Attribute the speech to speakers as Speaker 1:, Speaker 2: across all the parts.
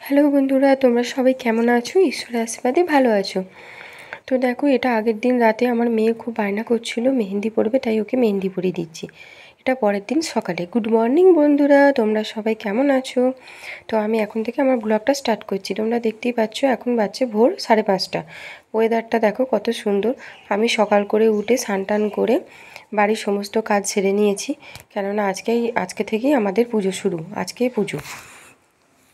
Speaker 1: Hello বন্ধুরা, তোমরা সবাই কেমন আছো? ঈশ্বরের আশীর্বাদে ভালো আছো। তো দেখো, এটা আগের দিন রাতে আমার মেয়ে খুব বায়না করছিল মেহেন্দি পরবে, তাই ওকে মেহেন্দি পরিয়ে দিচ্ছি। এটা পরের দিন সকালে। গুড মর্নিং বন্ধুরা, তোমরা সবাই কেমন আছো? তো আমি এখন থেকে আমার ব্লগটা স্টার্ট করছি। তোমরা দেখতেই পাচ্ছ এখন বাজছে ভোর 5:30। ওয়েদারটা দেখো কত সুন্দর। আমি সকাল করে উঠে স্নান টান করে বাড়ির সমস্ত কাজ সেরে নিয়েছি, কেননা আজকে থেকেই আমাদের পুজো শুরু। আজকেই পুজো।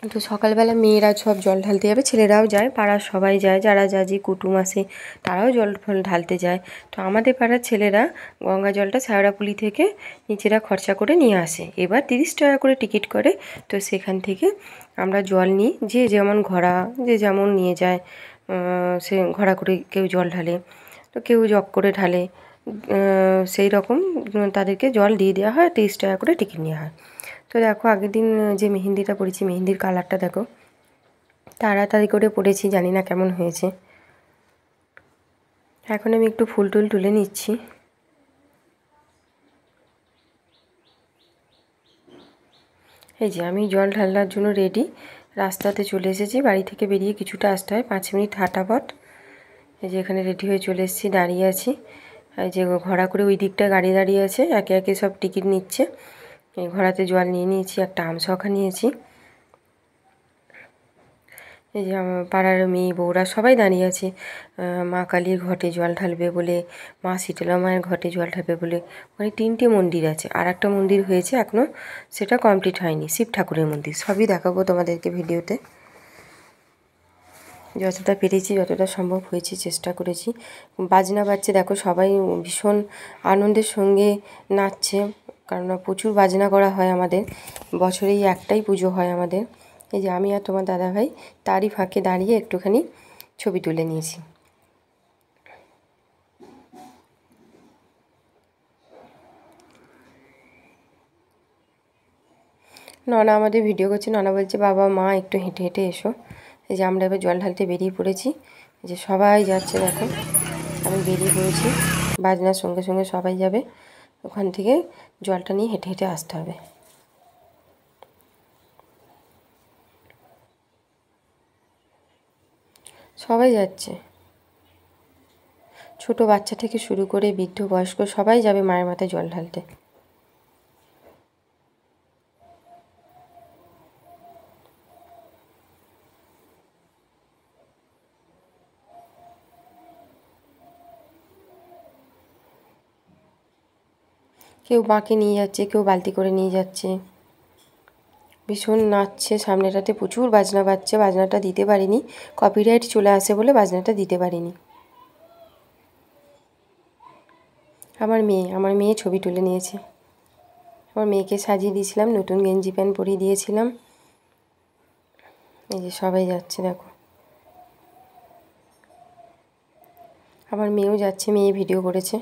Speaker 1: তো সকালবেলা মেয়েরা সব জল ঢালতে যাবে, ছেলেরাও যায়, পাড়ার সবাই যায়, যারা যাজি কুটুম আসে তারাও জল ফল ঢালতে যায়। তো আমাদের পাড়ার ছেলেরা গঙ্গা জলটা শ্যাওড়াপুলি থেকে নিজেরা খরচা করে নিয়ে আসে। এবার 30 টাকা করে টিকিট করে। তো সেখান থেকে আমরা জল নিই, যে যেমন ঘড়া যে যেমন নিয়ে যায়। সে ঘড়া করে কেউ জল ঢালে, তো কেউ জগ করে ঢালে। সেই রকম তাদেরকে জল দিয়ে দেওয়া হয়, 30 টাকা করে টিকিট নেওয়া হয়। তো দেখো, আগের দিন যে মেহেন্দিটা পরেছি, মেহেন্দির কালারটা দেখো, তাড়াতাড়ি করে পরেছি, জানি না কেমন হয়েছে। এখন আমি একটু ফুল টুল তুলে নিচ্ছি। এই যে আমি জল ঢালার জন্য রেডি, রাস্তাতে চলে এসেছি। বাড়ি থেকে বেরিয়ে কিছুটা আসতে হয়, 5 মিনিট হাঁটা পথ। এই যে এখানে রেডি হয়ে চলে এসেছি, দাঁড়িয়ে আছি। এই যে ঘোড়া করে ওই দিকটা গাড়ি দাঁড়িয়ে আছে, একে একে সব টিকিট নিচ্ছে। এই ঘোড়াতে জল নিয়ে নিয়েছি, একটা আমসখা নিয়েছি। এই যে আমার পাড়ার মেয়ে বউরা সবাই দাঁড়িয়ে আছে মা কালীর ঘটে জল ঢালবে বলে, মা শীতলা মায়ের ঘটে জল ঢালবে বলে। ওখানে 3টে মন্দির আছে, আর একটা মন্দির হয়েছে এখনও, সেটা কমপ্লিট হয়নি, শিব ঠাকুরের মন্দির। সবই দেখাবো তোমাদেরকে ভিডিওতে। যতটা পেরেছি, যতটা সম্ভব হয়েছে, চেষ্টা করেছি। বাজনা বাজছে দেখো, সবাই ভীষণ আনন্দের সঙ্গে নাচছে, কারণ প্রচুর বাজনা করা হয় আমাদের। বছরেই একটাই পুজো হয় আমাদের। এই যে আমি আর তোমার দাদাভাই তারই ফাঁকে দাঁড়িয়ে একটুখানি ছবি তুলে নিয়েছি। ননা আমাদের ভিডিও করছে, ননা বলছে বাবা মা একটু হেঁটে হেঁটে এসো। এই যে আমরা এবার জল ঢালতে বেরিয়ে পড়েছি। যে সবাই যাচ্ছে দেখো, আমি বেরিয়ে পড়েছি। বাজনার সঙ্গে সঙ্গে সবাই যাবে, ওখান থেকে জলটা নিয়ে হেঁটে হেঁটে আসতে হবে। সবাই যাচ্ছে, ছোট বাচ্চা থেকে শুরু করে বৃদ্ধ বয়স্ক সবাই যাবে মায়ের মাথায় জল ঢালতে। কেউ মাকে নিয়ে যাচ্ছে, কেউ বালতি করে নিয়ে যাচ্ছে। ভীষণ নাচছে, সামনেটাতে প্রচুর বাজনা বাজছে। বাজনাটা দিতে পারিনি, কপিরাইট চলে আসে বলে বাজনাটা দিতে পারিনি। আমার মেয়ে ছবি তুলে নিয়েছে। আমার মেয়েকে সাজিয়ে দিয়েছিলাম, নতুন গেঞ্জি প্যান্ট পরিয়ে দিয়েছিলাম। এই যে সবাই যাচ্ছে দেখো, আমার মেয়েও যাচ্ছে, মেয়ে ভিডিও করেছে।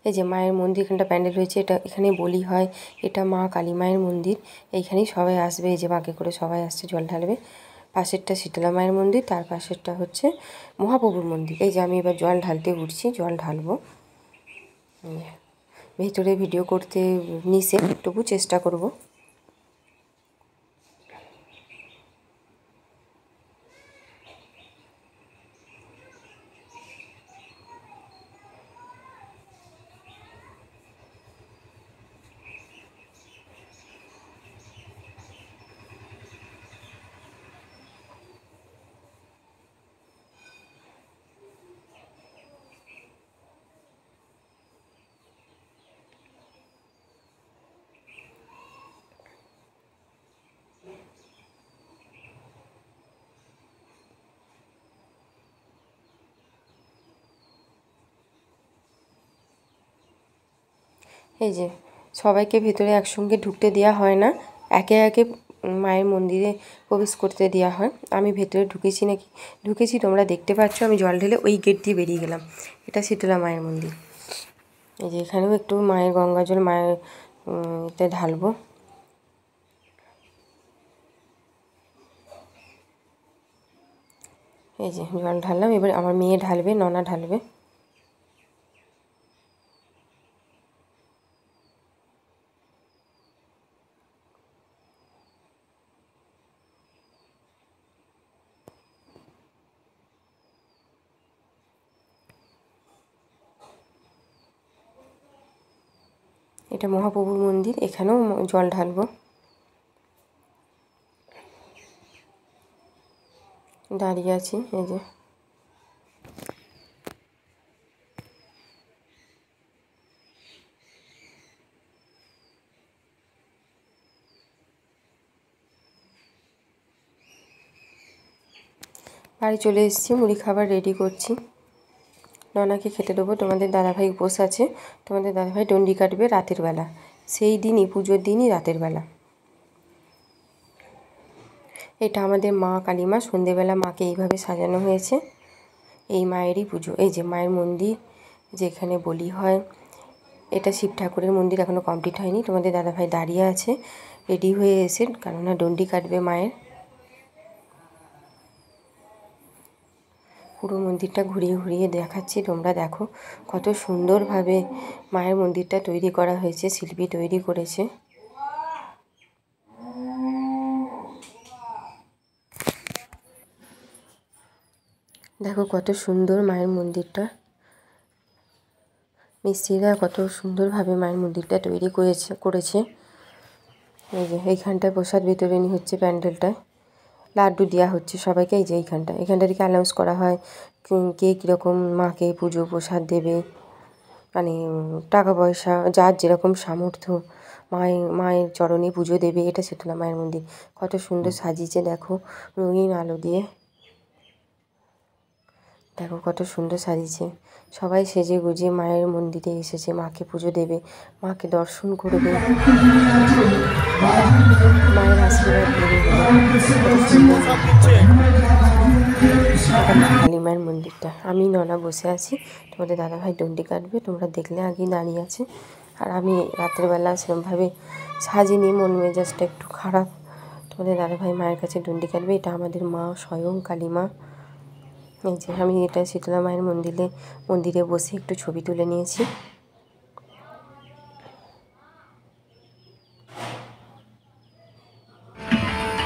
Speaker 1: এই যে মায়ের মন্দির, এখানটা প্যান্ডেল হয়েছে, এটা এখানে বলি হয়, এটা মা কালী মায়ের মন্দির। এইখানেই সবাই আসবে, এই যে বাঁকে করে সবাই আসছে জল ঢালবে। পাশেরটা শীতলা মায়ের মন্দির, তার পাশেরটা হচ্ছে মহাপ্রভুর মন্দির। এই যে আমি এবার জল ঢালতে উঠছি, জল ঢালবো। ভেতরে ভিডিও করতে নিষেধ, তবু চেষ্টা করব। এই যে সবাইকে ভেতরে একসঙ্গে ঢুকতে দেওয়া হয় না, একে একে মায়ের মন্দিরে প্রবেশ করতে দেওয়া হয়। আমি ভেতরে ঢুকেছি নাকি ঢুকেছি তোমরা দেখতে পাচ্ছ। আমি জল ঢেলে ওই গেট দিয়ে বেরিয়ে গেলাম। এটা শীতলা মায়ের মন্দির। এই যে এখানেও একটু মায়ের গঙ্গা জল মায়ের তে ঢালবো। এই যে জল ঢাললাম, এবার আমার মেয়ে ঢালবে, ননা ঢালবে। এটা মহাপ্রভুর মন্দির, এখানেও জল ঢালবো। দাঁড়িয়ে আছি, এই যে বাড়ি চলে এসেছি, মুড়ি খাবার রেডি করছি, ননাকে খেতে দেবো। তোমাদের দাদাভাই উপোস আছে, তোমাদের দাদাভাই ডন্ডি কাটবে রাতের বেলা, সেই দিনই পুজোর দিনই রাতের বেলা। এটা আমাদের মা কালীমা, সন্ধেবেলা মাকে এইভাবে সাজানো হয়েছে, এই মায়েরই পুজো। এই যে মায়ের মন্দির, যেখানে বলি হয়, এটা শিব ঠাকুরের মন্দির, এখনও কমপ্লিট হয়নি। তোমাদের দাদাভাই দাঁড়িয়ে আছে রেডি হয়ে এসে, কেননা ডন্ডি কাটবে মায়ের। পুরো মন্দিরটা ঘুরিয়ে ঘুরিয়ে দেখাচ্ছি, তোমরা দেখো কত সুন্দরভাবে মায়ের মন্দিরটা তৈরি করা হয়েছে, শিল্পী তৈরি করেছে। দেখো কত সুন্দর মায়ের মন্দিরটা, মিস্ত্রিরা কত সুন্দরভাবে মায়ের মন্দিরটা তৈরি করেছে। এই যে এইখানটায় প্রসাদ বিতরণী হচ্ছে, প্যান্ডেলটায় লাড্ডু দেওয়া হচ্ছে সবাইকে। এই যে এখানটা থেকে অ্যানাউন্স করা হয় কে কীরকম মাকে পুজো প্রসাদ দেবে, মানে টাকা পয়সা যার যেরকম সামর্থ্য মায়ের চরণে পুজো দেবে। এটা শীতলা মায়ের মন্দির, কত সুন্দর সাজিয়েছে দেখো রঙিন আলো দিয়ে, দেখো কত সুন্দর সাজিয়েছে। সবাই সেজে গুজে মায়ের মন্দিরে এসেছে, মাকে পুজো দেবে, মাকে দর্শন করবে, মায়ের আশীর্বাদ নেবে। এটা মা কালী মায়ের মন্দিরটা, আমি ননা বসে আছি, তোমাদের দাদাভাই ডন্ডি কাটবে, তোমরা দেখলে আগেই দাঁড়িয়ে আছে। আর আমি রাত্রেবেলা সেরকমভাবে সাজিনি, মন মেজাজটা একটু খারাপ। তোমাদের দাদাভাই মায়ের কাছে ডন্ডি কাটবে, এটা আমাদের মা স্বয়ং কালী মা। এই যে আমি এটা শীতলা মায়ের মন্দিরে বসে একটু ছবি তুলে নিয়েছি।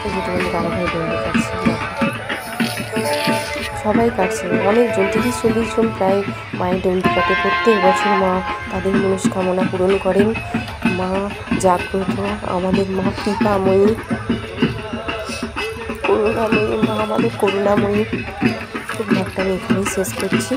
Speaker 1: এই যে তোমাদের দাদাভাই ডন্ডি কাটছে, সবাই কাটছে, অনেকজন 30-40 জন প্রায় মায়ের ডন্ডি কাটে। প্রত্যেক বছর মা তাদের মনস্কামনা পূরণ করেন। মা জাগ্রত, আমাদের মা কৃপাময়ী, করুণাময়ী, মা আমাদের করুণাময়ী। তো ব্লগটা আমি এখানেই শেষ করছি।